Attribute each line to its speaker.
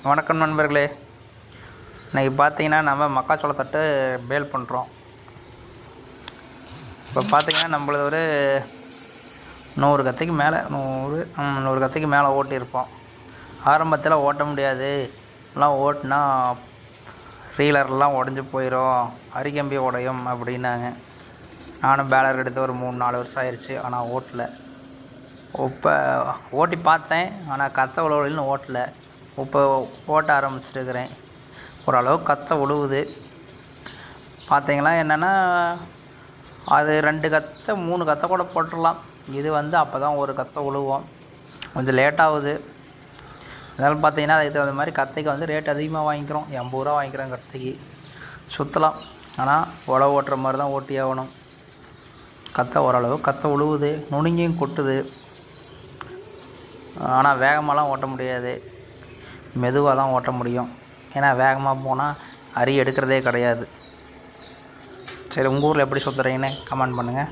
Speaker 1: வணக்கம் நண்பர்களே. இன்றைக்கி பார்த்தீங்கன்னா நம்ம மக்காச்சோளத்தட்டு பேல் பண்ணுறோம். இப்போ பார்த்தீங்கன்னா நம்மளது ஒரு 100 கத்தைக்கு மேலே 100 கத்தைக்கு மேலே ஓட்டியிருப்போம். ஆரம்பத்தில் ஓட்ட முடியாது, எல்லாம் ஓட்டினா ரீலர்லாம் உடஞ்சி போயிடும், அரிக்கம்பி உடையும் அப்படின்னாங்க. நானும் பேலர் எடுத்து ஒரு 3-4 வருஷம் ஆயிடுச்சு, ஆனால் ஓட்டலை. இப்போ ஓட்டி பார்த்தேன், ஆனால் கத்த உழவுன்னு ஓட்டலை. இப்போ ஓட்ட ஆரம்பிச்சிருக்கிறேன். ஓரளவு கத்த உழுவுது. பார்த்தீங்களா என்னென்னா அது 2 கத்தை 3 கத்தை கூட போட்டுடலாம். இது அப்போ தான் ஒரு கத்தை உழுவோம், கொஞ்சம் லேட்டாகுது. அதனால் பார்த்தீங்கன்னா அதுக்கு தகுந்த மாதிரி கத்தைக்கு ரேட் அதிகமாக வாங்கிக்கிறோம். 80 ரூபா வாங்கிக்கிறோம் கத்தைக்கு. சுற்றலாம், ஆனால் உழவு ஓட்டுற மாதிரி தான் ஓட்டி ஆகணும். கத்தை ஓரளவு கத்தை உழுவுது, நுணுங்கியும் கொட்டுது. ஆனால் வேகமாகலாம் ஓட்ட முடியாது, மெதுவாக தான் ஓட்ட முடியும். ஏன்னா வேகமாக போனால் அரி எடுக்கிறதே கிடையாது. சரி, உங்கள் ஊரில் எப்படி சுற்றுறீங்கன்னு கமெண்ட் பண்ணுங்கள்.